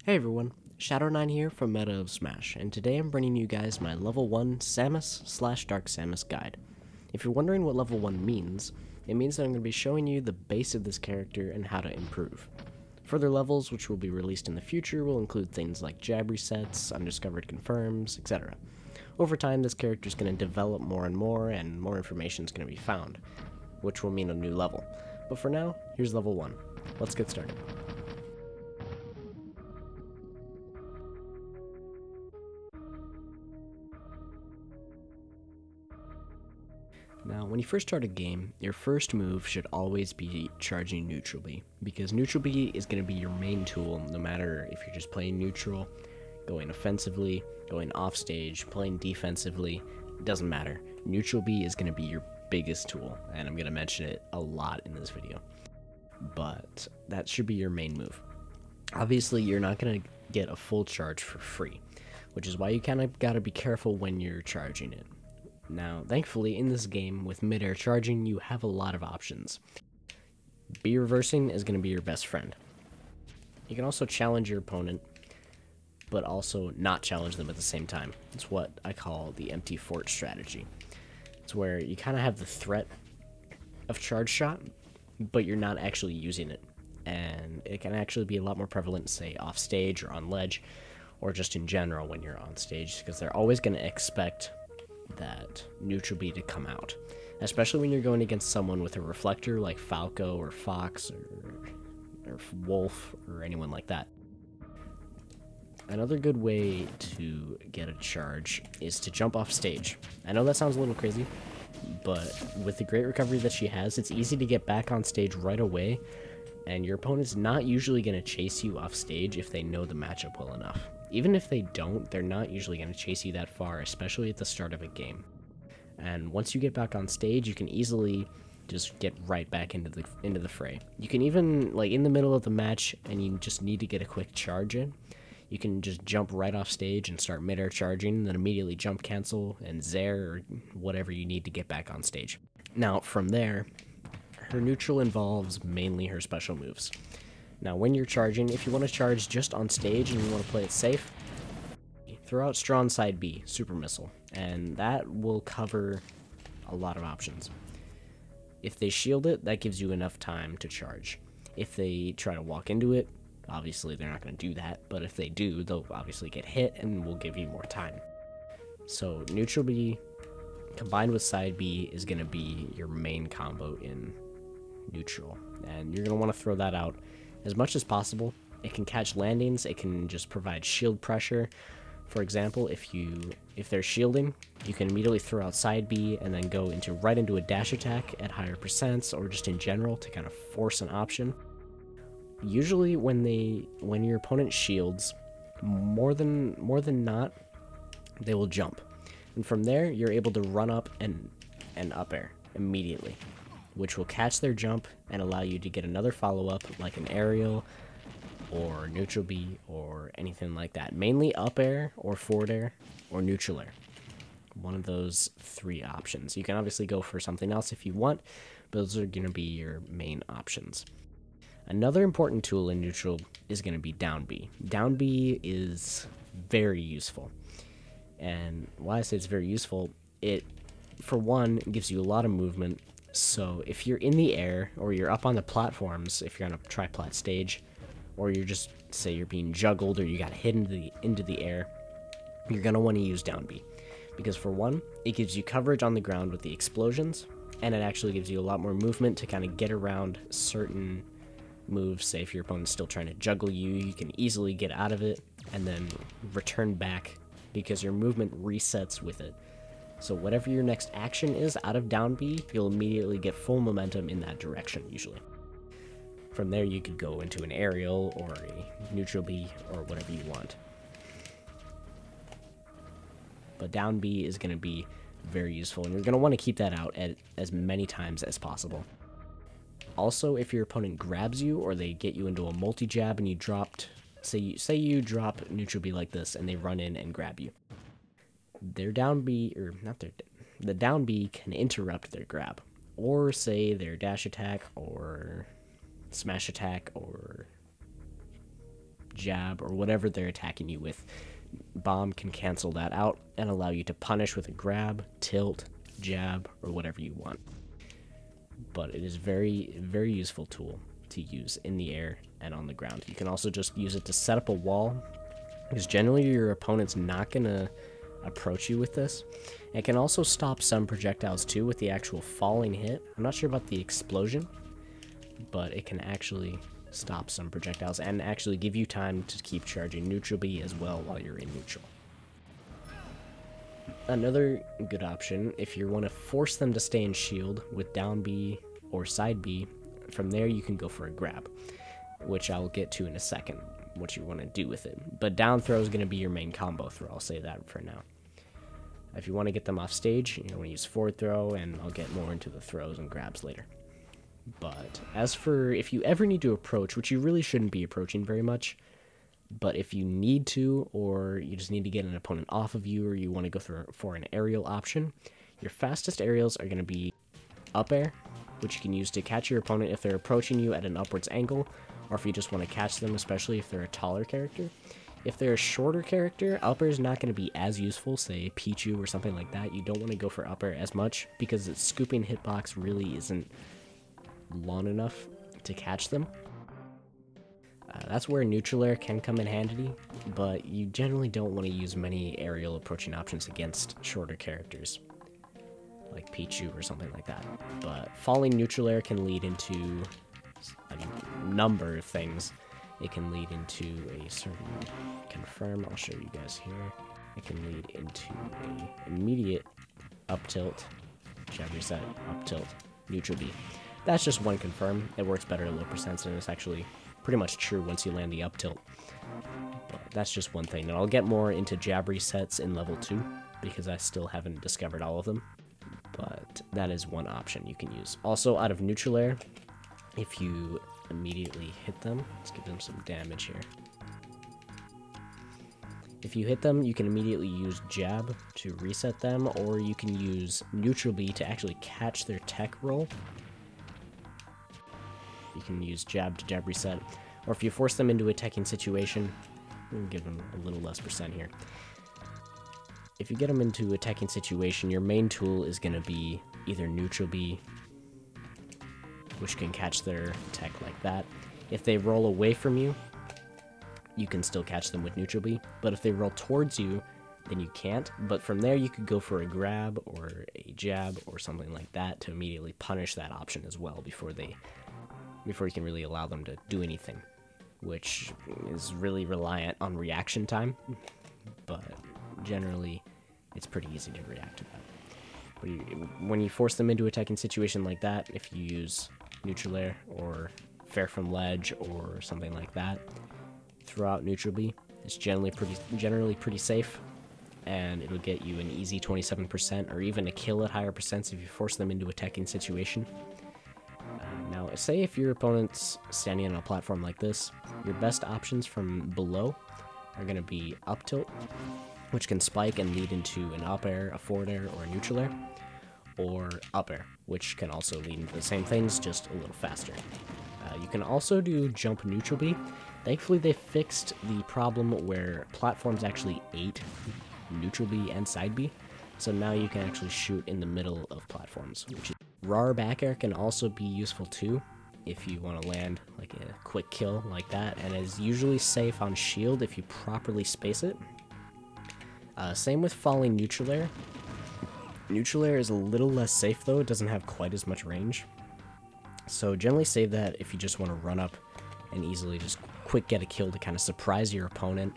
Hey everyone, Shadow9 here from Meta of Smash, and today I'm bringing you guys my level 1 Samus/Dark Samus guide. If you're wondering what level 1 means, it means that I'm going to be showing you the base of this character and how to improve. Further levels, which will be released in the future, will include things like jab resets, undiscovered confirms, etc. Over time, this character is going to develop more and more information is going to be found, which will mean a new level. But for now, here's level 1. Let's get started. Now, when you first start a game, your first move should always be charging neutral B, because neutral B is going to be your main tool, no matter if you're just playing neutral, going offensively, going off stage, playing defensively, it doesn't matter. Neutral B is going to be your biggest tool, and I'm going to mention it a lot in this video. But that should be your main move. Obviously, you're not going to get a full charge for free, which is why you kind of got to be careful when you're charging it. Now, thankfully, in this game, with mid-air charging, you have a lot of options. B reversing is going to be your best friend. You can also challenge your opponent, but also not challenge them at the same time. It's what I call the empty fort strategy. It's where you kind of have the threat of charge shot, but you're not actually using it. And it can actually be a lot more prevalent, say, off stage or on ledge, or just in general when you're on stage, because they're always going to expect that neutral B to come out, especially when you're going against someone with a reflector like Falco or Fox or Wolf or anyone like that. Another good way to get a charge is to jump off stage. I know that sounds a little crazy, but with the great recovery that she has, it's easy to get back on stage right away, and your opponent's not usually going to chase you off stage if they know the matchup well enough. Even if they don't, they're not usually going to chase you that far, especially at the start of a game. And once you get back on stage, you can easily just get right back into the fray. You can even, like, in the middle of the match and you just need to get a quick charge in, you can just jump right off stage and start mid-air charging, then immediately jump cancel and zair or whatever you need to get back on stage. Now, from there, her neutral involves mainly her special moves. Now, when you're charging, if you want to charge just on stage and you want to play it safe, throw out Straw on side B, Super Missile, and that will cover a lot of options. If they shield it, that gives you enough time to charge. If they try to walk into it, obviously they're not going to do that, but if they do, they'll obviously get hit and will give you more time. So neutral B combined with side B is going to be your main combo in neutral, and you're going to want to throw that out as much as possible. It can catch landings, it can just provide shield pressure. For example, if they're shielding, you can immediately throw out side B and then go right into a dash attack at higher percents, or just in general to kind of force an option. Usually when your opponent shields, more than not, they will jump. And from there, you're able to run up and up air immediately, which will catch their jump and allow you to get another follow-up like an aerial or neutral B or anything like that. Mainly up air or forward air or neutral air. One of those three options. You can obviously go for something else if you want, but those are going to be your main options. Another important tool in neutral is going to be down B. Down B is very useful. And why I say it's very useful, it, for one, gives you a lot of movement. So if you're in the air, or you're up on the platforms, if you're on a triplat stage, or you're just, say you're being juggled, or you got hit into the air, you're going to want to use down B. Because for one, it gives you coverage on the ground with the explosions, and it actually gives you a lot more movement to kind of get around certain moves. Say if your opponent's still trying to juggle you, you can easily get out of it, and then return back, because your movement resets with it. So whatever your next action is out of down B, you'll immediately get full momentum in that direction, usually. From there, you could go into an aerial or a neutral B or whatever you want. But down B is going to be very useful, and you're going to want to keep that out as many times as possible. Also, if your opponent grabs you or they get you into a multi-jab and you dropped, say you drop neutral B like this and they run in and grab you. The down B can interrupt their grab, or say their dash attack or smash attack or jab, or whatever they're attacking you with. Bomb can cancel that out and allow you to punish with a grab, tilt, jab, or whatever you want. But it is very useful tool to use in the air and on the ground. You can also just use it to set up a wall, because generally your opponent's not gonna approach you with this. It can also stop some projectiles too with the actual falling hit. I'm not sure about the explosion, but it can actually stop some projectiles and actually give you time to keep charging neutral B as well while you're in neutral. Another good option, if you want to force them to stay in shield with down B or side B, from there you can go for a grab, which I'll get to in a second, what you want to do with it. But down throw is going to be your main combo throw, I'll say that for now. If you want to get them off stage, you want to use forward throw, and I'll get more into the throws and grabs later. But as for if you ever need to approach, which you really shouldn't be approaching very much, but if you need to, or you just need to get an opponent off of you, or you want to go for an aerial option, your fastest aerials are going to be up air, which you can use to catch your opponent if they're approaching you at an upwards angle, or if you just want to catch them, especially if they're a taller character. If they're a shorter character, up air is not going to be as useful, say Pichu or something like that. You don't want to go for up air as much, because its scooping hitbox really isn't long enough to catch them. That's where neutral air can come in handy, but you generally don't want to use many aerial approaching options against shorter characters, like Pichu or something like that. But falling neutral air can lead into a number of things. It can lead into a certain confirm, I'll show you guys here. It can lead into a immediate up tilt, jab reset, up tilt, neutral B. That's just one confirm. It works better at low percents, and it's actually pretty much true once you land the up tilt. But that's just one thing. And I'll get more into jab resets in level 2, because I still haven't discovered all of them. But that is one option you can use. Also, out of neutral air, if you immediately hit them, let's give them some damage here. If you hit them, you can immediately use jab to reset them, or you can use neutral B to actually catch their tech roll. You can use jab to jab reset, or if you force them into a teching situation, we'll give them a little less percent here. If you get them into a teching situation, your main tool is going to be either neutral B, which can catch their tech like that. If they roll away from you, you can still catch them with neutral B, but if they roll towards you, then you can't. But from there, you could go for a grab or a jab or something like that to immediately punish that option as well before you can really allow them to do anything, which is really reliant on reaction time, but generally it's pretty easy to react to that. But when you force them into a teching situation like that, if you use neutral air or fair from ledge or something like that, throw out neutral B. It's generally pretty safe, and it'll get you an easy 27% or even a kill at higher percents if you force them into a teching situation. Now, say if your opponent's standing on a platform like this, your best options from below are going to be up tilt, which can spike and lead into an up air, a forward air, or a neutral air, or up air, which can also lead into the same things, just a little faster. You can also do jump neutral B. Thankfully, they fixed the problem where platforms actually ate neutral B and side B, so now you can actually shoot in the middle of platforms, which is RAR back air can also be useful too if you want to land like a quick kill like that, and is usually safe on shield if you properly space it. Same with falling neutral air. Neutral air is a little less safe though, it doesn't have quite as much range. So generally save that if you just want to run up and easily just quick get a kill to kind of surprise your opponent.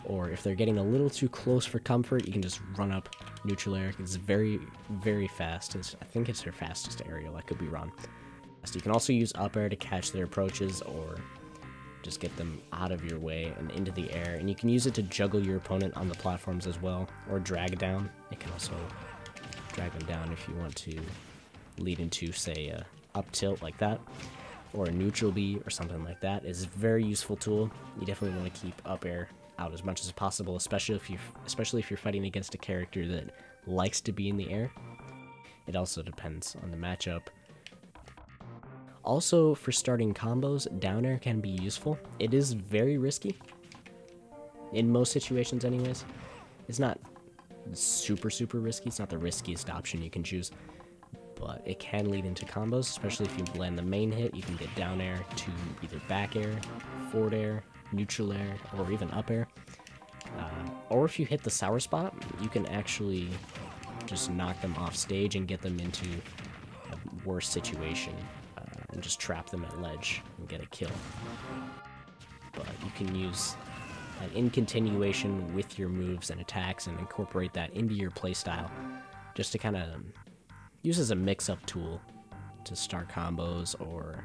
Or if they're getting a little too close for comfort, you can just run up neutral air. It's very, very fast. I think it's their fastest aerial. I could be wrong. So you can also use up air to catch their approaches, or just get them out of your way and into the air. And you can use it to juggle your opponent on the platforms as well, or drag down. It can also drag them down if you want to lead into, say, a up tilt like that, or a neutral B or something like that. It's a very useful tool. You definitely want to keep up air out as much as possible, especially if you're fighting against a character that likes to be in the air. It also depends on the matchup. Also, for starting combos, down air can be useful. It is very risky, in most situations anyways. It's not super risky, it's not the riskiest option you can choose, but it can lead into combos, especially if you land the main hit. You can get down air to either back air, forward air, neutral air, or even up air. Or if you hit the sour spot, you can actually just knock them off stage and get them into a worse situation, and just trap them at ledge and get a kill. But you can use that in continuation with your moves and attacks and incorporate that into your playstyle, just to kind of use as a mix-up tool to start combos or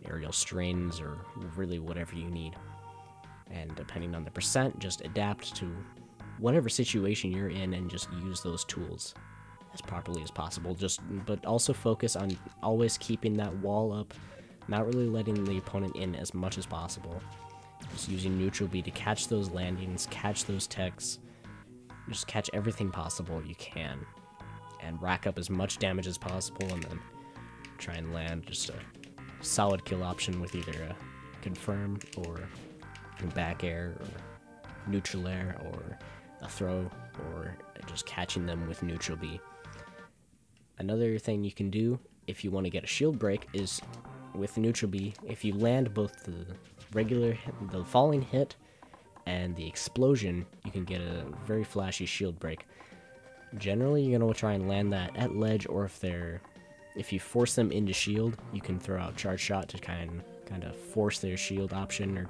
aerial strains or really whatever you need. And depending on the percent, just adapt to whatever situation you're in and just use those tools as properly as possible. But also focus on always keeping that wall up, not really letting the opponent in as much as possible. Just using neutral B to catch those landings, catch those techs, just catch everything possible you can, and rack up as much damage as possible, and then try and land just a solid kill option with either a confirm or back air or neutral air or a throw, or just catching them with neutral B. Another thing you can do if you want to get a shield break is with neutral B, if you land both the falling hit and the explosion, you can get a very flashy shield break. Generally, you're going to try and land that at ledge, or if you force them into shield, you can throw out charge shot to kind of force their shield option or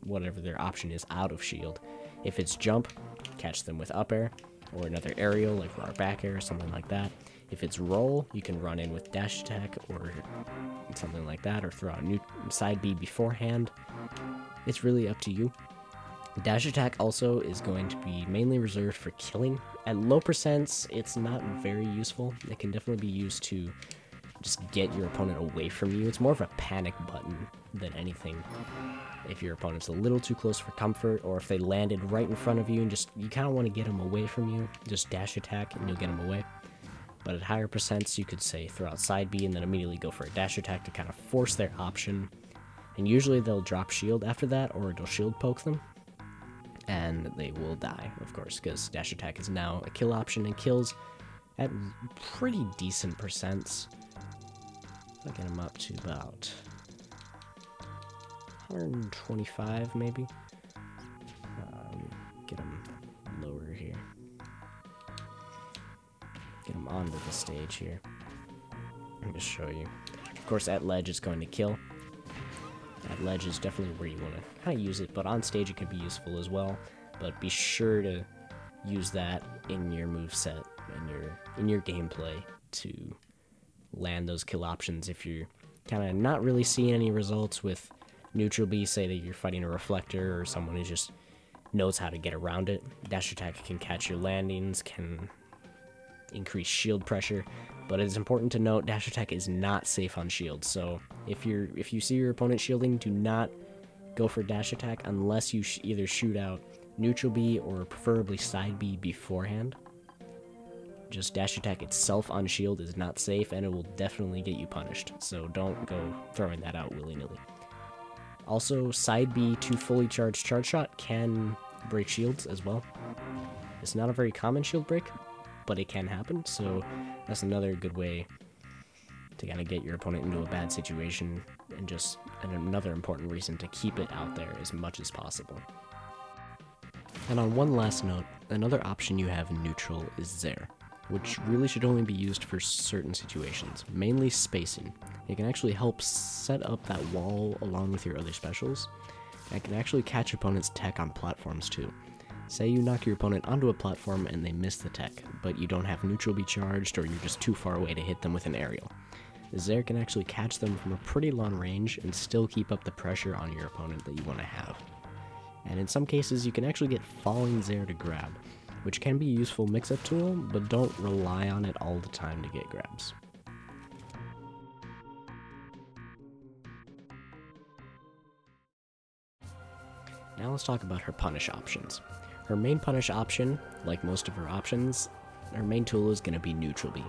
whatever their option is out of shield. If it's jump, catch them with up air or another aerial like our back air or something like that. If it's roll, you can run in with dash attack or something like that, or throw out new side B beforehand. It's really up to you. Dash attack also is going to be mainly reserved for killing. At low percents, it's not very useful. It can definitely be used to just get your opponent away from you. It's more of a panic button than anything. If your opponent's a little too close for comfort, or if they landed right in front of you and you kind of want to get them away from you, just dash attack and you'll get them away. But at higher percents, you could say throw out side B and then immediately go for a dash attack to kind of force their option. And usually they'll drop shield after that, or it'll shield poke them. And they will die, of course, because dash attack is now a kill option and kills at pretty decent percents. I'll get them up to about 125 maybe. Get them lower here. Get them onto the stage here. Let me just show you. Of course, at ledge it's going to kill. At ledge is definitely where you want to kind of use it, but on stage it could be useful as well. But be sure to use that in your moveset and in your gameplay to land those kill options. If you're kind of not really seeing any results with neutral B, say that you're fighting a reflector or someone who just knows how to get around it, dash attack can catch your landings, can increase shield pressure. But it's important to note, dash attack is not safe on shield. So if you see your opponent shielding, do not go for dash attack unless you either shoot out neutral B or preferably side B beforehand. Just dash attack itself on shield is not safe, and it will definitely get you punished. So don't go throwing that out willy-nilly. Also, side B to fully charged charge shot can break shields as well. It's not a very common shield break, but it can happen, so that's another good way to kind of get your opponent into a bad situation, and another important reason to keep it out there as much as possible. And on one last note, another option you have in neutral is Zair, which really should only be used for certain situations, mainly spacing. It can actually help set up that wall along with your other specials, and it can actually catch opponents' tech on platforms too. Say you knock your opponent onto a platform and they miss the tech, but you don't have neutral be charged, or you're just too far away to hit them with an aerial. Zair can actually catch them from a pretty long range and still keep up the pressure on your opponent that you want to have. And in some cases, you can actually get falling Zair to grab, which can be a useful mix-up tool, but don't rely on it all the time to get grabs. Now let's talk about her punish options. Her main punish option, like most of her options, her main tool is going to be neutral B.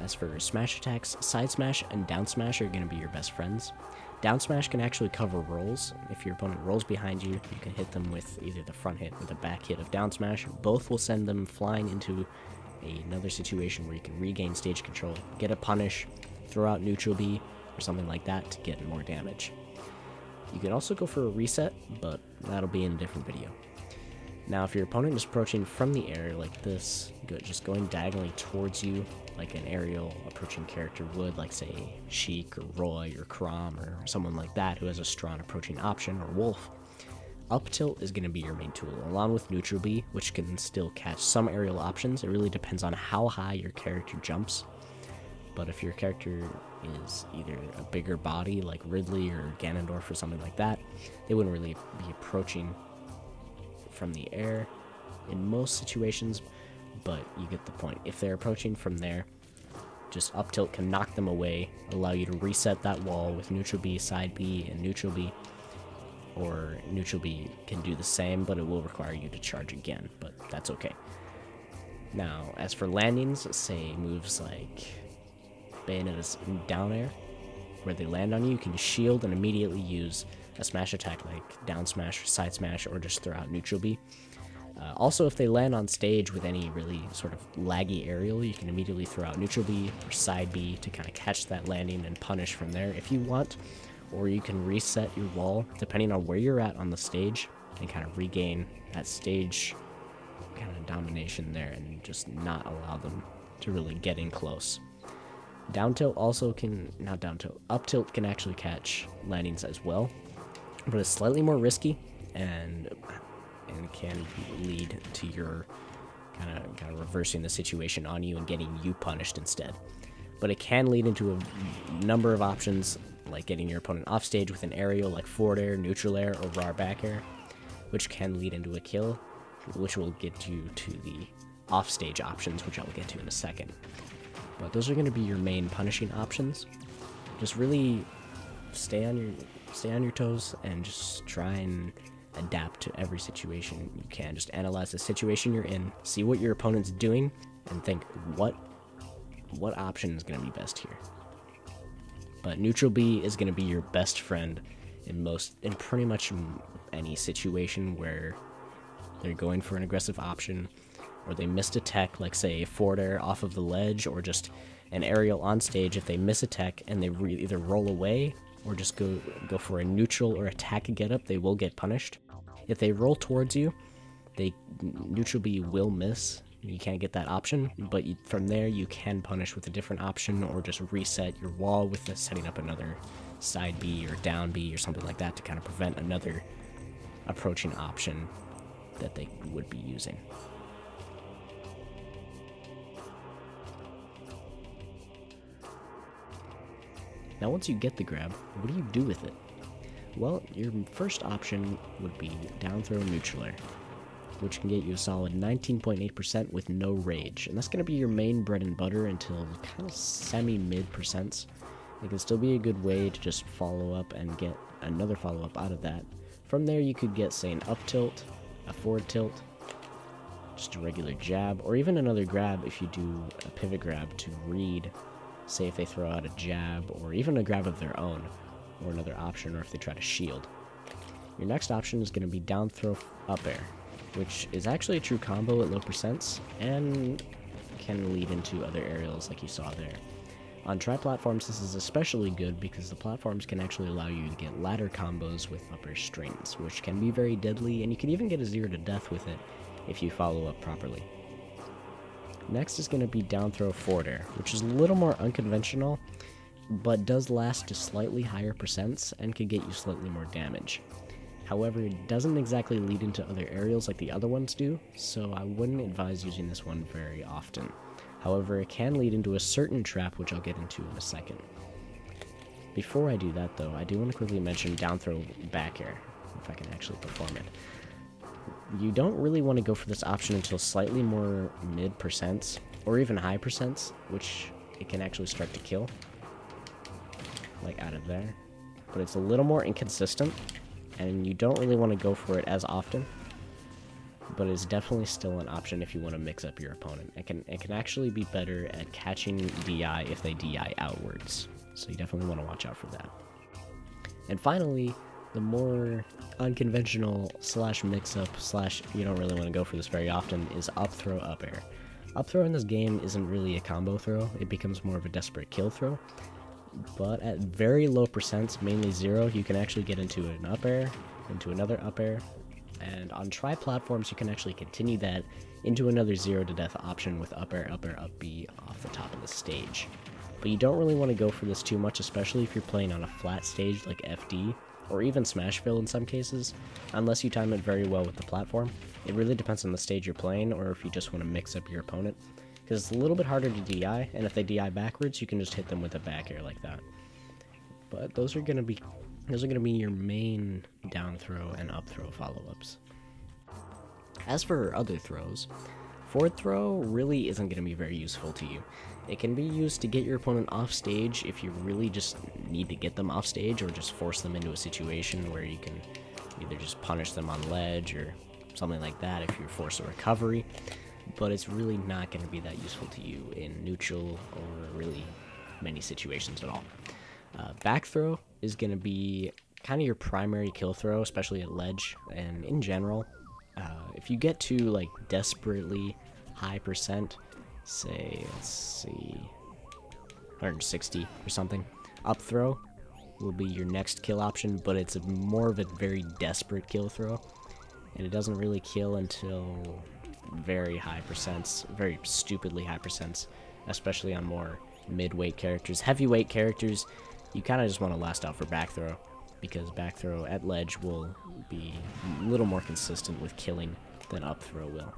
As for smash attacks, side smash and down smash are going to be your best friends. Down smash can actually cover rolls. If your opponent rolls behind you, you can hit them with either the front hit or the back hit of down smash. Both will send them flying into another situation where you can regain stage control, get a punish, throw out neutral B, or something like that to get more damage. You can also go for a reset, but that'll be in a different video. Now, if your opponent is approaching from the air like this, just going diagonally towards you, like an aerial approaching character would, like say Sheik or Roy or Chrom or someone like that who has a strong approaching option, or Wolf, up tilt is going to be your main tool, along with neutral B, which can still catch some aerial options. It really depends on how high your character jumps. But if your character is either a bigger body like Ridley or Ganondorf or something like that, they wouldn't really be approaching from the air in most situations, but you get the point. If they're approaching from there, just up tilt can knock them away, allow you to reset that wall with neutral B, side B, and neutral B. Or neutral B can do the same, but it will require you to charge again, but that's okay. Now, as for landings, say moves like Bayonetta's down air, where they land on you, you can shield and immediately use a smash attack like down smash, side smash, or just throw out neutral B. Also, if they land on stage with any really sort of laggy aerial, you can immediately throw out neutral B or side B to kind of catch that landing and punish from there if you want. Or you can reset your wall depending on where you're at on the stage and kind of regain that stage kind of domination there and just not allow them to really get in close. Down tilt also can, not down tilt, up tilt can actually catch landings as well, but it's slightly more risky and can lead to your kind of reversing the situation on you and getting you punished instead. But it can lead into a number of options, like getting your opponent off stage with an aerial like forward air, neutral air, or raw back air, which can lead into a kill, which will get you to the off stage options, which I'll get to in a second. But those are going to be your main punishing options. Just really stay on your toes and just try and adapt to every situation you can. Just analyze the situation you're in, see what your opponent's doing, and think what option is going to be best here. But neutral B is going to be your best friend in pretty much any situation where they're going for an aggressive option, or they missed a tech, like say a forward air off of the ledge, or just an aerial on stage. If they miss a tech and they either roll away or just go for a neutral or attack a getup, they will get punished. If they roll towards you, neutral B will miss. You can't get that option, but from there you can punish with a different option, or just reset your wall with setting up another side B or down B or something like that to kind of prevent another approaching option that they would be using. Now once you get the grab, what do you do with it? Well, your first option would be down throw neutral air, which can get you a solid 19.8% with no rage, and that's going to be your main bread and butter until kind of semi-mid percents. It can still be a good way to just follow up and get another follow-up out of that. From there you could get, say, an up tilt, a forward tilt, just a regular jab, or even another grab if you do a pivot grab to read, say if they throw out a jab, or even a grab of their own, or another option, or if they try to shield. Your next option is going to be down throw up air, which is actually a true combo at low percents, and can lead into other aerials like you saw there. On tri-platforms, this is especially good because the platforms can actually allow you to get ladder combos with up air strings, which can be very deadly, and you can even get a 0 to death with it if you follow up properly. Next is going to be down throw forward air, which is a little more unconventional, but does last to slightly higher percents and can get you slightly more damage. However, it doesn't exactly lead into other aerials like the other ones do, so I wouldn't advise using this one very often. However, it can lead into a certain trap, which I'll get into in a second. Before I do that, though, I do want to quickly mention down throw back air, if I can actually perform it. You don't really want to go for this option until slightly more mid percents, or even high percents, which it can actually start to kill, like out of there. But it's a little more inconsistent, and you don't really want to go for it as often. but it's definitely still an option if you want to mix up your opponent. It can actually be better at catching DI if they DI outwards, so you definitely want to watch out for that. And finally, the more unconventional slash mix-up slash you don't really want to go for this very often is up throw, up air. Up throw in this game isn't really a combo throw, it becomes more of a desperate kill throw, but at very low percents, mainly 0, you can actually get into an up air, into another up air, and on tri-platforms you can actually continue that into another 0 to death option with up air, up B off the top of the stage. But you don't really want to go for this too much, especially if you're playing on a flat stage like FD, or even Smashville in some cases, unless you time it very well with the platform. It really depends on the stage you're playing, or if you just want to mix up your opponent, because it's a little bit harder to DI, and if they DI backwards, you can just hit them with a back air like that. But those are gonna be your main down throw and up throw follow-ups. As for other throws, forward throw really isn't going to be very useful to you. It can be used to get your opponent off stage if you really just need to get them off stage, or just force them into a situation where you can either just punish them on ledge or something like that if you force a recovery, but it's really not going to be that useful to you in neutral or really many situations at all. Back throw is going to be kind of your primary kill throw, especially at ledge, and in general. If you get to like desperately high percent, say, let's see, 160 or something, up throw will be your next kill option, but it's more of a very desperate kill throw, and it doesn't really kill until very high percents, very stupidly high percents, especially on more mid-weight characters. Heavyweight characters, you kind of just want to last out for back throw, because back throw at ledge will be a little more consistent with killing than up throw will.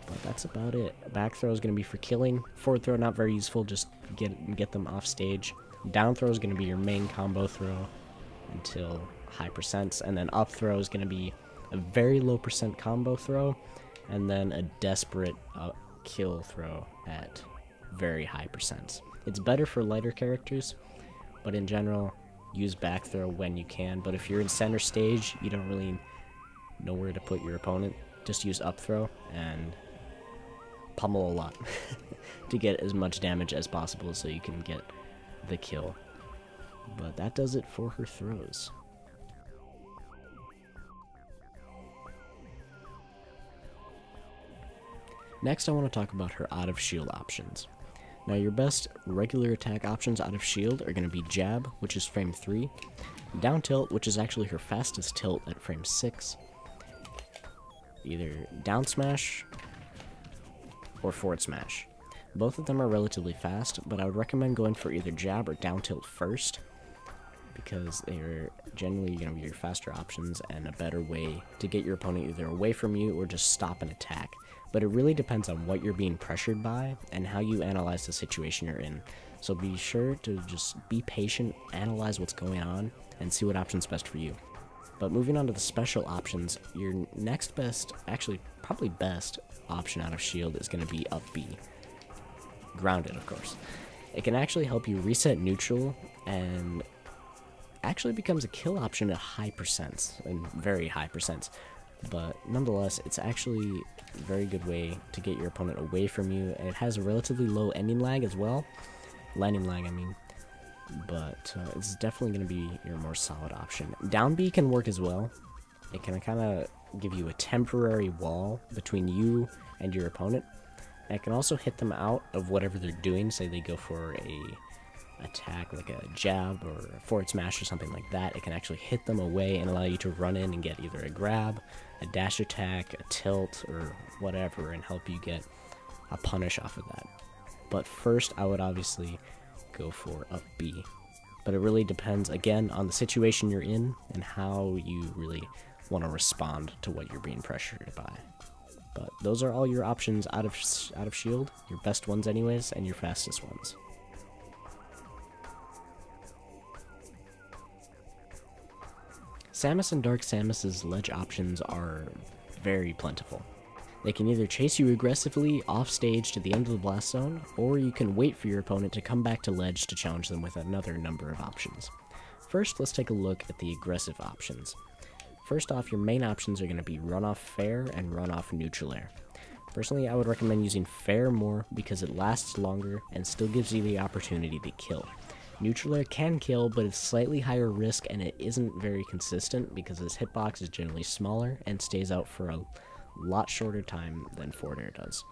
But that's about it. Back throw is going to be for killing. Forward throw not very useful, just get them off stage. Down throw is going to be your main combo throw until high percents, and then up throw is going to be a very low percent combo throw, and then a desperate kill throw at very high percents. It's better for lighter characters, but in general, use back throw when you can. But if you're in center stage, you don't really know where to put your opponent, just use up throw and pummel a lot to get as much damage as possible so you can get the kill. But that does it for her throws. Next, I want to talk about her out of shield options. Now, your best regular attack options out of shield are going to be jab, which is frame 3, down tilt, which is actually her fastest tilt at frame 6, either down smash or forward smash. Both of them are relatively fast, but I would recommend going for either jab or down tilt first, because they're generally going to be your faster options and a better way to get your opponent either away from you or just stop an attack. But it really depends on what you're being pressured by and how you analyze the situation you're in. So be sure to just be patient, analyze what's going on, and see what option's best for you. But moving on to the special options, your next best, actually probably best option out of shield is going to be up B. Grounded, of course. It can actually help you reset neutral and actually becomes a kill option at high percents, and very high percents. But nonetheless, it's actually a very good way to get your opponent away from you, and it has a relatively low ending lag as well. Landing lag, I mean. But it's definitely going to be your more solid option. Down B can work as well. It can kind of give you a temporary wall between you and your opponent. And it can also hit them out of whatever they're doing. Say they go for a attack like a jab or a forward smash or something like that. It can actually hit them away and allow you to run in and get either a grab, a dash attack, a tilt, or whatever, and help you get a punish off of that. But first, I would obviously go for up B. But it really depends, again, on the situation you're in and how you really want to respond to what you're being pressured by. But those are all your options out of shield, your best ones anyways, and your fastest ones. Samus and Dark Samus's ledge options are very plentiful. They can either chase you aggressively off stage to the end of the blast zone, or you can wait for your opponent to come back to ledge to challenge them with another number of options. First, let's take a look at the aggressive options. First off, your main options are going to be run off fair and run off neutral air. Personally, I would recommend using fair more because it lasts longer and still gives you the opportunity to kill. Neutral air can kill, but it's slightly higher risk and it isn't very consistent because this hitbox is generally smaller and stays out for a lot shorter time than forward air does.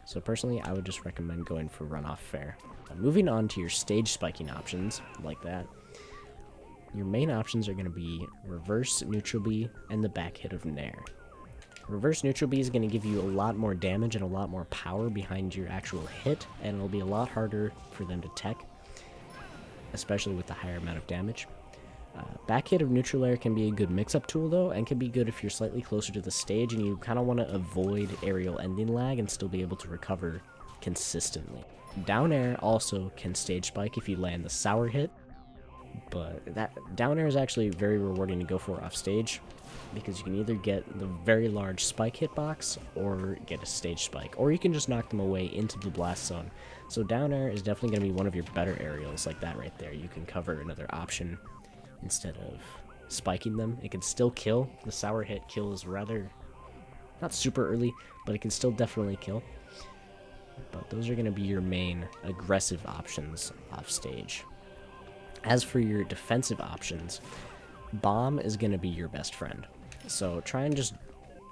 So personally, I would just recommend going for run off fair. Moving on to your stage spiking options, like that, your main options are going to be reverse neutral B and the back hit of Nair. Reverse neutral B is going to give you a lot more damage and a lot more power behind your actual hit, and it'll be a lot harder for them to tech, especially with the higher amount of damage. Back hit of neutral air can be a good mix-up tool though, and can be good if you're slightly closer to the stage and you kind of want to avoid aerial ending lag and still be able to recover consistently. Down air also can stage spike if you land the sour hit, but that down air is actually very rewarding to go for off stage, because you can either get the very large spike hitbox or get a stage spike, or you can just knock them away into the blast zone. So down air is definitely going to be one of your better aerials, like that right there. You can cover another option instead of spiking them. It can still kill. The sour hit kills rather, not super early, but it can still definitely kill. But those are going to be your main aggressive options off stage. As for your defensive options, bomb is going to be your best friend. So try and just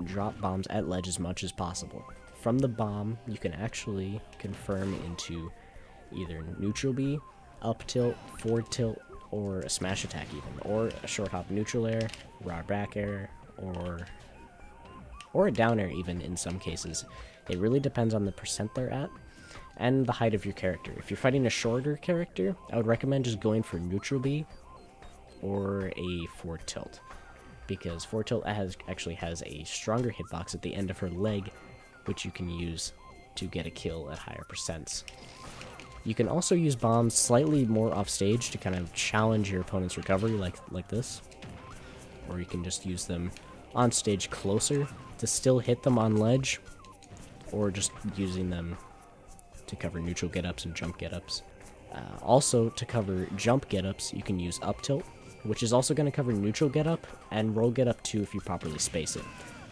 drop bombs at ledge as much as possible. From the bomb, you can actually confirm into either neutral B, up tilt, forward tilt, or a smash attack even, or a short hop neutral air, raw back air, or a down air even in some cases. It really depends on the percent they're at and the height of your character. If you're fighting a shorter character, I would recommend just going for neutral B or a forward tilt, because forward tilt actually has a stronger hitbox at the end of her leg, which you can use to get a kill at higher percents. You can also use bombs slightly more off stage to kind of challenge your opponent's recovery, like this, or you can just use them on stage closer to still hit them on ledge, or just using them to cover neutral get-ups and jump get-ups. Also, to cover jump get-ups, you can use up tilt, which is also going to cover neutral get-up, and roll get-up too if you properly space it.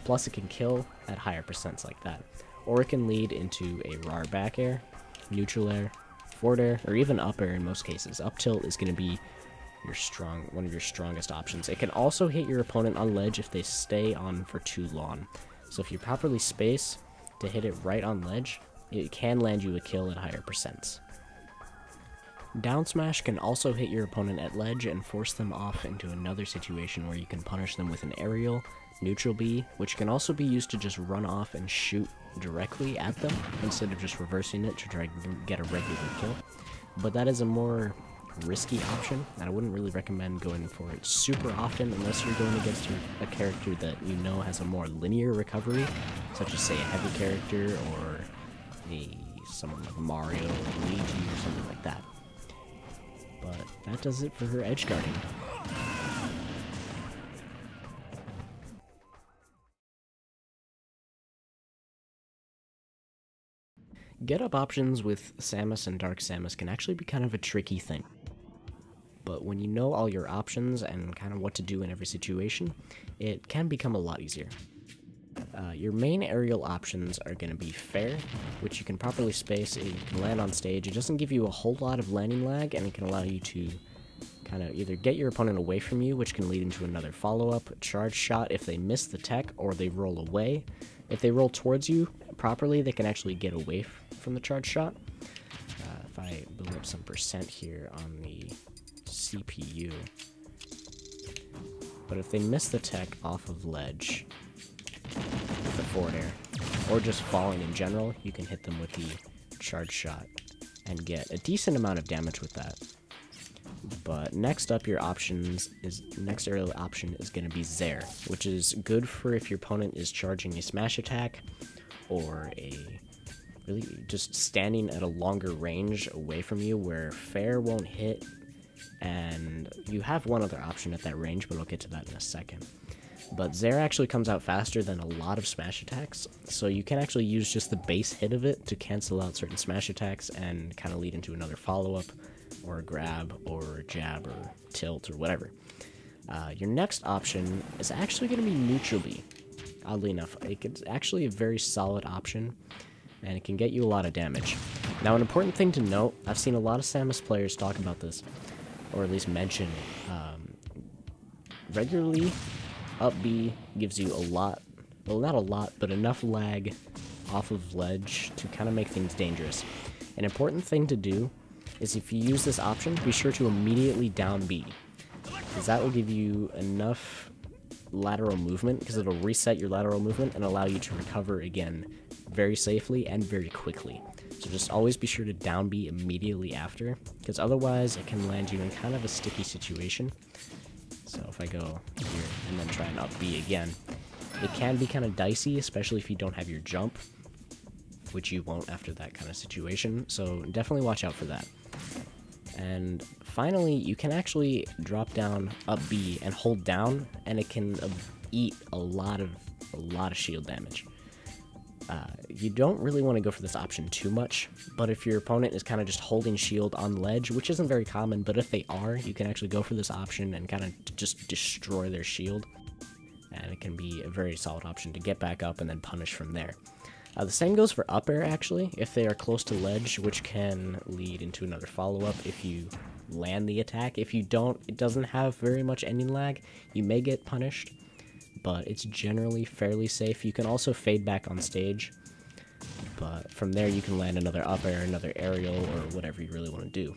Plus, it can kill at higher percents like that. Or it can lead into a raw back air, neutral air, forward air, or even up air in most cases. Up tilt is going to be one of your strongest options. It can also hit your opponent on ledge if they stay on for too long. So if you properly space to hit it right on ledge, it can land you a kill at higher percents. Down smash can also hit your opponent at ledge and force them off into another situation where you can punish them with an aerial, neutral B, which can also be used to just run off and shoot directly at them instead of just reversing it to try to get a regular kill. But that is a more risky option, and I wouldn't really recommend going for it super often unless you're going against a character that you know has a more linear recovery, such as say a heavy character or someone like Mario or Luigi or something like that. But that does it for her edge guarding. Getup options with Samus and Dark Samus can actually be kind of a tricky thing. But when you know all your options and kind of what to do in every situation, it can become a lot easier. Your main aerial options are going to be fair, which you can properly space, you can land on stage. It doesn't give you a whole lot of landing lag, and it can allow you to kind of either get your opponent away from you, which can lead into another follow-up charge shot if they miss the tech or they roll away. If they roll towards you properly, they can actually get away from the charge shot. If I build up some percent here on the CPU. But if they miss the tech off of ledge with the forward air, or just falling in general, you can hit them with the charge shot and get a decent amount of damage with that. But next up, next aerial option is going to be Zair, which is good for if your opponent is charging a smash attack, or really just standing at a longer range away from you where fair won't hit, and you have one other option at that range, but I'll get to that in a second. But Zair actually comes out faster than a lot of smash attacks, so you can actually use just the base hit of it to cancel out certain smash attacks and kind of lead into another follow-up, or a grab, or a jab, or tilt, or whatever. Your next option is actually going to be neutral B. Oddly enough, it's actually a very solid option, and it can get you a lot of damage. Now, an important thing to note, I've seen a lot of Samus players talk about this, or at least mention regularly, up B gives you a lot, well, not a lot, but enough lag off of ledge to kind of make things dangerous. An important thing to do is if you use this option, be sure to immediately down B, because that will give you enough lateral movement, because it'll reset your lateral movement and allow you to recover again very safely and very quickly. So just always be sure to down B immediately after, because otherwise it can land you in kind of a sticky situation. So if I go here and then try and up B again, it can be kind of dicey, especially if you don't have your jump, which you won't after that kind of situation. So definitely watch out for that. And finally, you can actually drop down up B and hold down, and it can eat a lot of shield damage. You don't really want to go for this option too much, but if your opponent is kind of just holding shield on ledge, which isn't very common, but if they are, you can actually go for this option and kind of just destroy their shield. And it can be a very solid option to get back up and then punish from there. The same goes for up air, actually, if they are close to ledge, which can lead into another follow-up if you land the attack. If you don't, it doesn't have very much ending lag. You may get punished, but it's generally fairly safe. You can also fade back on stage, but from there you can land another up air, another aerial, or whatever you really want to do.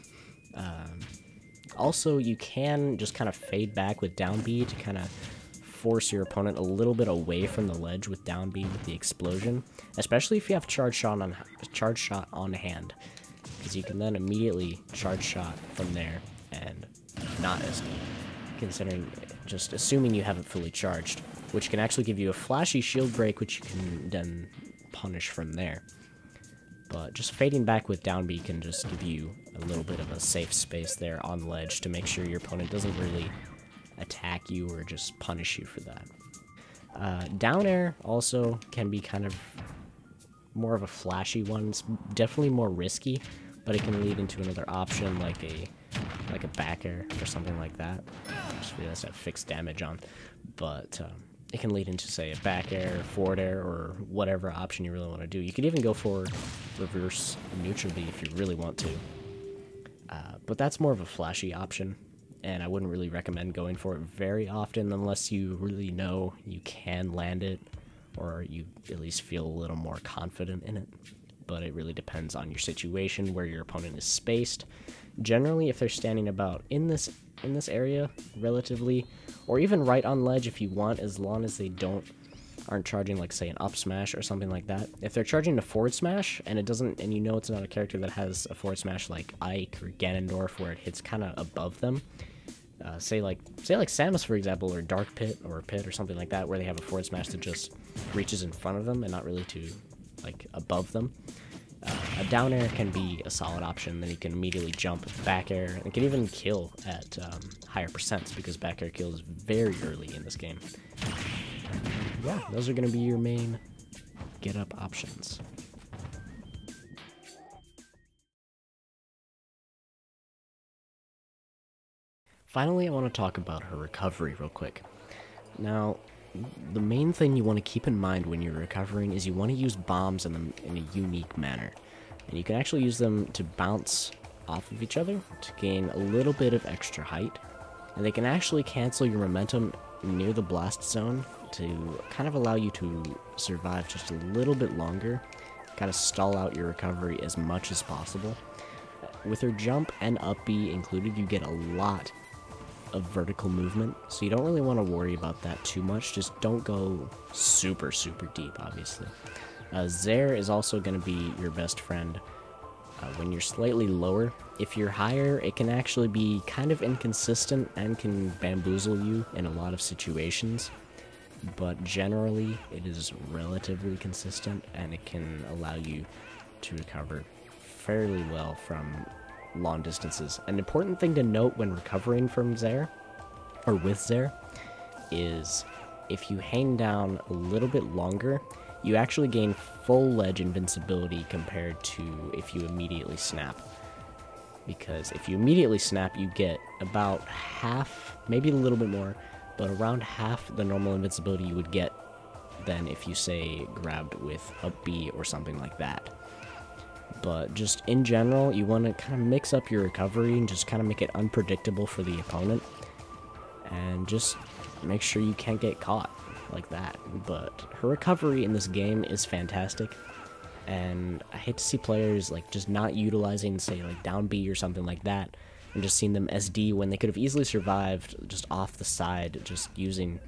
Also, you can just kind of fade back with down B to kind of force your opponent a little bit away from the ledge with down B with the explosion, especially if you have charge shot on hand, because you can then immediately charge shot from there and not escape, considering just assuming you haven't fully charged, which can actually give you a flashy shield break, which you can then punish from there. But just fading back with down B can just give you a little bit of a safe space there on ledge to make sure your opponent doesn't really attack you or just punish you for that. Down air also can be kind of more of a flashy one. It's definitely more risky, but it can lead into another option like a back air or something like that. I just realized I have fixed damage on, but it can lead into, say, a back air, forward air, or whatever option you really want to do. You could even go for reverse neutral B if you really want to, but that's more of a flashy option, and I wouldn't really recommend going for it very often unless you really know you can land it, or you at least feel a little more confident in it. But it really depends on your situation, where your opponent is spaced. Generally, if they're standing about in this area relatively, or even right on ledge if you want, as long as they aren't charging, like, say, an up smash or something like that. If they're charging a forward smash and and you know it's not a character that has a forward smash like Ike or Ganondorf where it hits kind of above them, say like Samus, for example, or Dark Pit or Pit or something like that, where they have a forward smash that just reaches in front of them and not really to, like, above them. A down air can be a solid option. Then you can immediately jump back air, and it can even kill at higher percents, because back air kills very early in this game. Yeah, those are going to be your main get up options. Finally, I want to talk about her recovery real quick. Now, the main thing you want to keep in mind when you're recovering is you want to use bombs in a unique manner. And you can actually use them to bounce off of each other to gain a little bit of extra height. And they can actually cancel your momentum near the blast zone to kind of allow you to survive just a little bit longer, kind of stall out your recovery as much as possible. With her jump and up B included, you get a lot of vertical movement, so you don't really want to worry about that too much. Just don't go super deep, obviously. Zaire is also going to be your best friend when you're slightly lower. If you're higher, it can actually be kind of inconsistent and can bamboozle you in a lot of situations, but generally it is relatively consistent, and it can allow you to recover fairly well from long distances. An important thing to note when recovering from Zaire, or with Zaire, is if you hang down a little bit longer, you actually gain full ledge invincibility compared to if you immediately snap. Because if you immediately snap, you get about half maybe a little bit more, but around half the normal invincibility you would get than if you, say, grabbed with up B or something like that. But just in general, you want to kind of mix up your recovery and just kind of make it unpredictable for the opponent, and just make sure you can't get caught like that. But her recovery in this game is fantastic, and I hate to see players like just not utilizing, say, like down B or something like that, and just seeing them SD when they could have easily survived just off the side, just using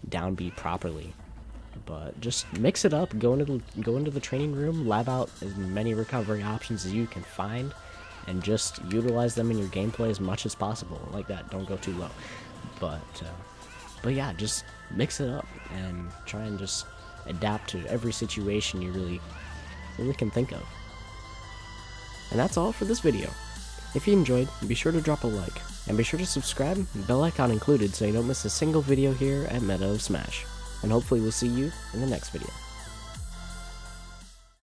down B properly. But just mix it up, go into the training room, lab out as many recovery options as you can find, and just utilize them in your gameplay as much as possible. Like that, don't go too low. But yeah, just mix it up and try and just adapt to every situation you really can think of. And that's all for this video. If you enjoyed, be sure to drop a like, and be sure to subscribe, bell icon included, so you don't miss a single video here at Meta of Smash. And hopefully we'll see you in the next video.